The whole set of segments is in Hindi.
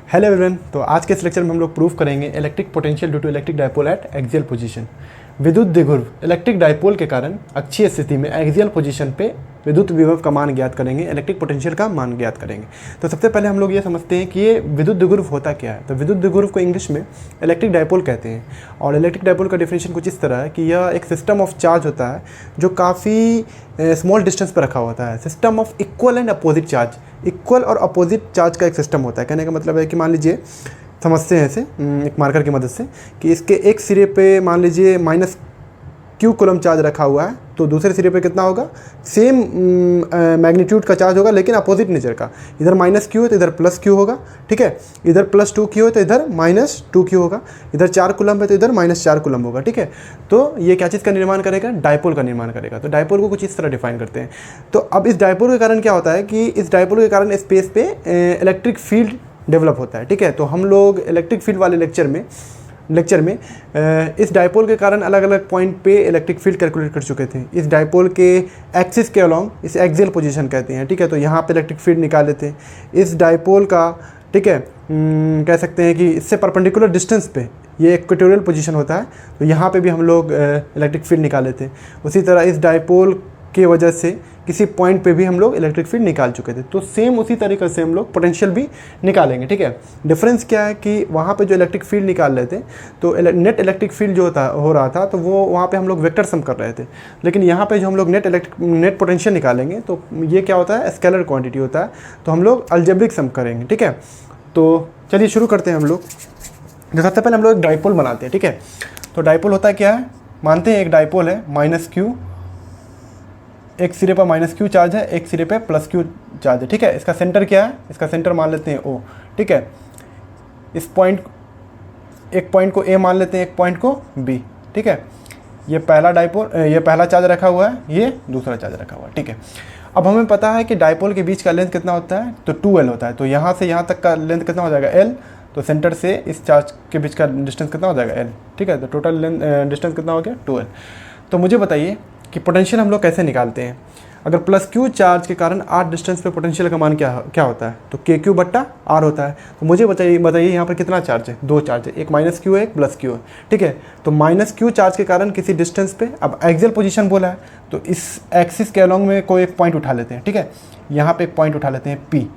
Hello everyone. तो आज के इस लेक्चर में हम लोग प्रूव करेंगे electric potential due to electric dipole at axial position. विद्युत द्विध्रुव इलेक्ट्रिक डायपोल के कारण अक्षीय स्थिति में एक्सियल पोजीशन पे विद्युत विभव का मान ज्ञात करेंगे, इलेक्ट्रिक पोटेंशियल का मान ज्ञात करेंगे। तो सबसे पहले हम लोग ये समझते हैं कि ये विद्युत द्विध्रुव होता क्या है। तो विद्युत द्विध्रुव को इंग्लिश में इलेक्ट्रिक डायपोल कहते हैं और इलेक्ट्रिक डायपोल का डेफिनेशन कुछ इस तरह है कि यह एक सिस्टम ऑफ चार्ज होता है जो काफ़ी स्मॉल डिस्टेंस पर रखा होता है। System of equal and opposite charge, equal और अपोजिट चार्ज का एक सिस्टम होता है। कहने का मतलब है कि मान लीजिए समझते हैं ऐसे एक मार्कर की मदद से कि इसके एक सिरे पे मान लीजिए माइनस क्यू कूलम चार्ज रखा हुआ है, तो दूसरे सिरे पे कितना होगा, सेम मैग्नीट्यूड का चार्ज होगा लेकिन अपोजिट नेचर का। इधर माइनस क्यू है तो इधर प्लस क्यू होगा, ठीक है। इधर प्लस 2 क्यू है तो इधर माइनस 2 क्यू होगा। इधर 4 कूलम है तो इधर माइनस 4 कूलम होगा, ठीक है। तो ये क्या चीज़ का निर्माण करेगा, डायपोल का निर्माण करेगा। तो डायपोल को कुछ इस तरह डिफाइन करते हैं। तो अब इस डायपोल के कारण क्या होता है कि इस डायपोल के कारण स्पेस पे इलेक्ट्रिक फील्ड डेवलप होता है, ठीक है। तो हम लोग इलेक्ट्रिक फील्ड वाले लेक्चर में इस डायपोल के कारण अलग अलग पॉइंट पे इलेक्ट्रिक फील्ड कैलकुलेट कर चुके थे। इस डायपोल के एक्सिस के अलॉन्ग इस एक्सियल पोजीशन कहते हैं, ठीक है। तो यहाँ पे इलेक्ट्रिक फील्ड निकाले थे इस डायपोल का, ठीक है। कह सकते हैं कि इससे परपेंडिकुलर डिस्टेंस पे ये इक्वेटोरियल पोजीशन होता है, तो यहाँ पे भी हम लोग इलेक्ट्रिक फील्ड निकाले थे। उसी तरह इस डायपोल की वजह से किसी पॉइंट पे भी हम लोग इलेक्ट्रिक फील्ड निकाल चुके थे। तो सेम उसी तरीके से हम लोग पोटेंशियल भी निकालेंगे, ठीक है। डिफरेंस क्या है कि वहाँ पे जो इलेक्ट्रिक फील्ड निकाल रहे थे तो नेट इलेक्ट्रिक फील्ड जो हो रहा था तो वो वहाँ पे हम लोग वेक्टर सम कर रहे थे। लेकिन यहाँ पे जो हम लोग नेट पोटेंशियल निकालेंगे तो ये क्या होता है, स्केलर क्वांटिटी होता है। तो हम लोग अलजेब्रिक सम करेंगे, ठीक है। तो चलिए शुरू करते हैं हम लोग। तो सबसे पहले हम लोग एक डायपोल बनाते हैं, ठीक है। तो डायपोल होता है क्या है, मानते हैं एक डायपोल है माइनस क्यू, एक सिरे पर माइनस क्यू चार्ज है, एक सिरे पे प्लस क्यू चार्ज है, ठीक है। इसका सेंटर क्या है, इसका सेंटर मान लेते हैं ओ, ठीक है। इस पॉइंट, एक पॉइंट को ए मान लेते हैं, एक पॉइंट को बी, ठीक है। ये पहला डायपोल, ये पहला चार्ज रखा हुआ है, ये दूसरा चार्ज रखा हुआ है, ठीक है। अब हमें पता है कि डायपोल के बीच का लेंथ कितना होता है, तो 2L होता है। तो यहाँ से यहाँ तक का लेंथ कितना हो जाएगा, L। तो सेंटर से इस चार्ज के बीच का डिस्टेंस कितना हो जाएगा, L, ठीक है। तो टोटल लेंथ डिस्टेंस कितना हो गया, 2L। तो मुझे बताइए कि पोटेंशियल हम लोग कैसे निकालते हैं। अगर प्लस क्यू चार्ज के कारण आर डिस्टेंस पे पोटेंशियल का मान क्या होता है, तो के क्यू बट्टा आर होता है। तो मुझे बताइए यहाँ पर कितना चार्ज है, 2 चार्ज है, एक माइनस क्यू है, एक प्लस क्यू है, ठीक है। तो माइनस क्यू चार्ज के कारण किसी डिस्टेंस पे, अब एक्सियल पोजीशन बोला है तो इस एक्सिस के अलॉन्ग में कोई एक पॉइंट उठा लेते हैं, ठीक है। यहाँ पे एक पॉइंट उठा लेते हैं पी।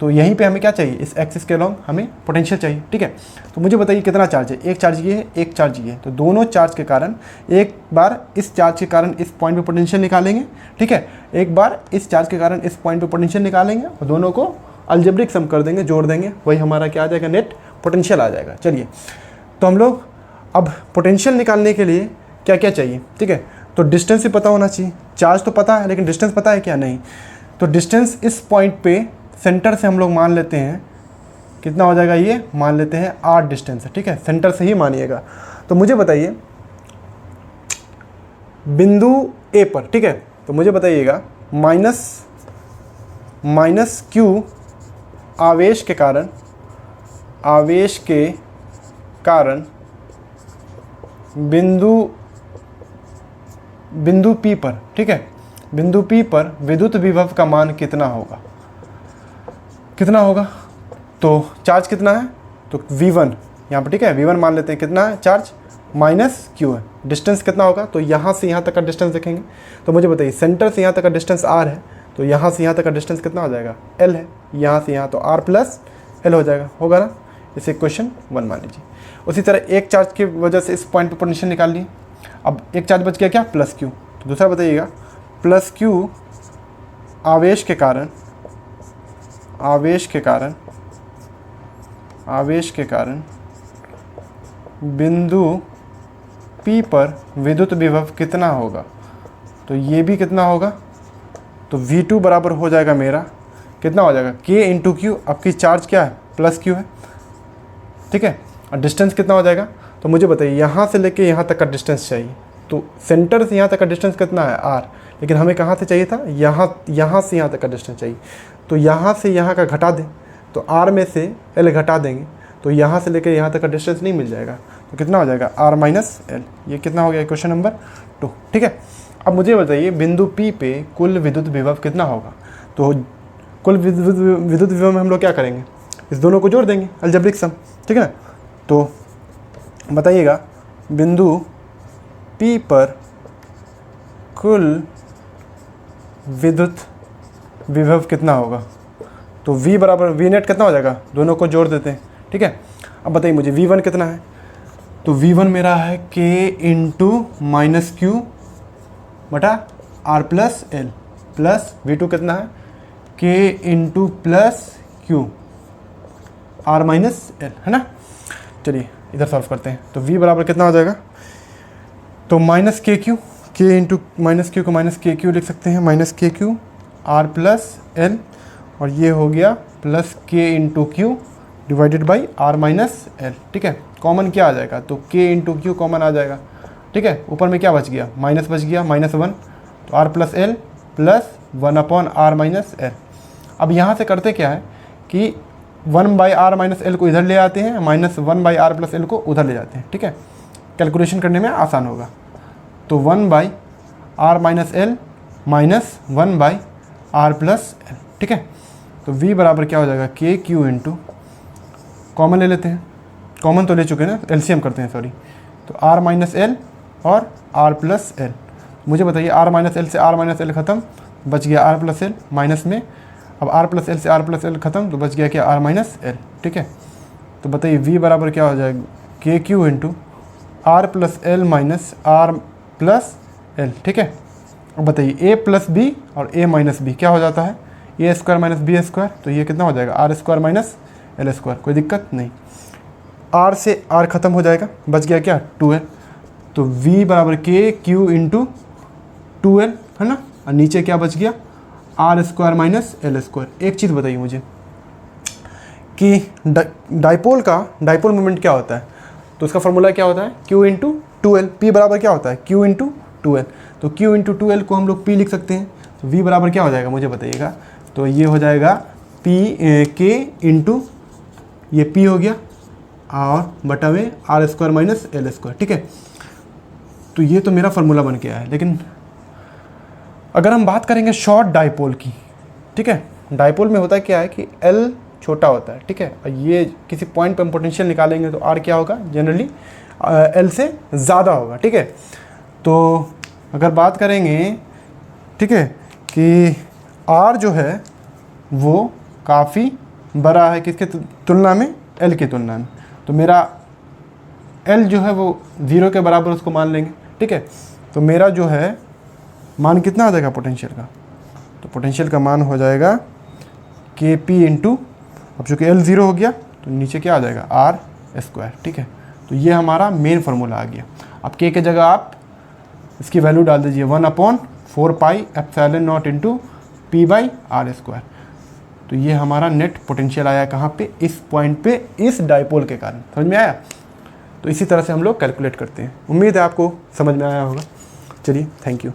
तो यहीं पे हमें क्या चाहिए, इस एक्सिस के अलॉन्ग हमें पोटेंशियल चाहिए, ठीक है। तो मुझे बताइए कितना चार्ज है, एक चार्ज ये है, एक चार्ज ये है। तो दोनों चार्ज के कारण एक बार इस चार्ज के कारण इस पॉइंट पे पोटेंशियल निकालेंगे, ठीक है। एक बार इस चार्ज के कारण इस पॉइंट पे पोटेंशियल निकालेंगे और दोनों को अलजेब्रिक सम कर देंगे, जोड़ देंगे, वही हमारा क्या आ जाएगा, नेट पोटेंशियल आ जाएगा। चलिए, तो हम लोग अब पोटेंशियल निकालने के लिए क्या क्या चाहिए, ठीक है। तो डिस्टेंस भी पता होना चाहिए, चार्ज तो पता है लेकिन डिस्टेंस पता है क्या, नहीं। तो डिस्टेंस इस पॉइंट पे सेंटर से हम लोग मान लेते हैं कितना हो जाएगा, ये मान लेते हैं आर डिस्टेंस है, ठीक है। सेंटर से ही मानिएगा। तो मुझे बताइए बिंदु ए पर, ठीक है। तो मुझे बताइएगा माइनस क्यू आवेश के कारण बिंदु पी पर, ठीक है, बिंदु पी पर विद्युत विभव का मान कितना होगा, तो चार्ज कितना है, तो V1 यहाँ पर, ठीक है। V1 मान लेते हैं, कितना है चार्ज, माइनस क्यू है। डिस्टेंस कितना होगा, तो यहाँ से यहाँ तक का डिस्टेंस देखेंगे। तो मुझे बताइए सेंटर से यहाँ तक का डिस्टेंस R है, तो यहाँ से यहाँ तक का डिस्टेंस कितना हो जाएगा, L है। यहाँ से यहाँ तो R प्लस L हो जाएगा, होगा ना। इसे इक्वेशन 1 मान लीजिए। उसी तरह एक चार्ज की वजह से इस पॉइंट पर पोटेंशियल निकाल लिए। अब एक चार्ज बच गया क्या, प्लस क्यू। तो दूसरा बताइएगा प्लस क्यू आवेश के कारण बिंदु P पर विद्युत विभव कितना होगा, तो ये भी कितना होगा, तो V2 बराबर हो जाएगा मेरा, कितना हो जाएगा, K इंटू क्यू। आपकी चार्ज क्या है, प्लस क्यू है, ठीक है। और डिस्टेंस कितना हो जाएगा, तो मुझे बताइए यहाँ से लेके यहाँ तक का डिस्टेंस चाहिए। तो सेंटर से यहाँ तक का डिस्टेंस कितना है, R, लेकिन हमें कहाँ से चाहिए था, यहाँ से यहाँ तक का डिस्टेंस चाहिए। तो यहाँ से यहाँ का घटा दें, तो R में से L घटा देंगे, तो यहाँ से लेकर यहाँ तक का डिस्टेंस नहीं मिल जाएगा। तो कितना हो जाएगा, R माइनस L। ये कितना हो गया, क्वेश्चन नंबर 2, ठीक है। अब मुझे बताइए बिंदु P पे कुल विद्युत विभव कितना होगा। तो कुल विद्युत विभव में हम लोग क्या करेंगे, इस दोनों को जोड़ देंगे, अलजेब्रिक सम, ठीक है ना। तो बताइएगा बिंदु P पर कुल विद्युत विभव कितना होगा। तो V बराबर V नेट कितना हो जाएगा, दोनों को जोड़ देते हैं, ठीक है। अब बताइए मुझे V1 कितना है। तो V1 मेरा है K इंटू माइनस क्यू बटा R plus L, plus V2 कितना है K into plus Q R minus L, है ना। चलिए इधर सॉल्व करते हैं। तो V बराबर कितना हो जाएगा, तो माइनस के Q, K into minus Q को माइनस के क्यू लिख सकते हैं, माइनस के क्यू R प्लस एल, और ये हो गया plus K into Q divided by R minus L, ठीक है। कॉमन क्या आ जाएगा, तो K इंटू क्यू कॉमन आ जाएगा, ठीक है। ऊपर में क्या बच गया, माइनस बच गया, -1, तो R plus L plus 1 upon R minus L. अब यहाँ से करते क्या है कि 1 बाई आर माइनस एल को इधर ले आते हैं, -1 बाई आर प्लस एल को उधर ले जाते हैं, ठीक है। कैलकुलेशन करने में आसान होगा। तो 1 by R minus L minus 1 by R plus L, ठीक है। तो V बराबर क्या हो जाएगा, के क्यू इंटू, कॉमन ले लेते हैं, कॉमन तो ले चुके हैं ना, एलसीएम करते हैं, सॉरी। तो R माइनस एल और R प्लस एल। मुझे बताइए R माइनस एल से R माइनस एल ख़त्म, बच गया R प्लस एल माइनस में। अब R प्लस एल से R प्लस एल ख़त्म, तो बच गया क्या, R माइनस एल, ठीक है। तो बताइए V बराबर क्या हो जाएगा, K Q into R plus L minus R plus L, ठीक है। अब बताइए A प्लस बी और A माइनस बी क्या हो जाता है, A square minus B square. तो ये कितना हो जाएगा, R square minus L square, कोई दिक्कत नहीं। आर से आर ख़त्म हो जाएगा, बच गया क्या, 2l। तो V बराबर के क्यू इंटू 2l, है ना। और नीचे क्या बच गया, R square minus L square. एक चीज़ बताइए मुझे कि डाइपोल मोमेंट क्या होता है। तो उसका फॉर्मूला क्या होता है, Q इंटू 2l। P बराबर क्या होता है, Q इंटू 2l। तो Q इंटू 2l को हम लोग P लिख सकते हैं। तो V बराबर क्या हो जाएगा मुझे बताइएगा। तो ये हो जाएगा K इंटू ये P हो गया और बटा में R square minus L square, ठीक है। तो ये तो मेरा फार्मूला बन के आया है। लेकिन अगर हम बात करेंगे शॉर्ट डाइपोल की, ठीक है, डाइपोल में होता है क्या है कि L छोटा होता है, ठीक है। और ये किसी पॉइंट पर हम पोटेंशियल निकालेंगे तो R क्या होगा, जनरली L से ज़्यादा होगा, ठीक है। तो अगर बात करेंगे, ठीक है, कि R जो है वो काफ़ी बड़ा है किसके तुलना में, L की तुलना में। तो मेरा L जो है वो 0 के बराबर उसको मान लेंगे, ठीक है। तो मेरा जो है मान कितना आ जाएगा पोटेंशियल का, तो पोटेंशियल का मान हो जाएगा के पी इंटू, अब चूँकि L 0 हो गया तो नीचे क्या आ जाएगा, आर स्क्वायर, ठीक है। तो ये हमारा मेन फार्मूला आ गया। अब के जगह आप इसकी वैल्यू डाल दीजिए 1/4 pi epsilon naught into P by R square. तो ये हमारा नेट पोटेंशियल आया कहाँ पे, इस पॉइंट पे, इस डाइपोल के कारण। समझ में आया। तो इसी तरह से हम लोग कैलकुलेट करते हैं। उम्मीद है आपको समझ में आया होगा। चलिए, थैंक यू।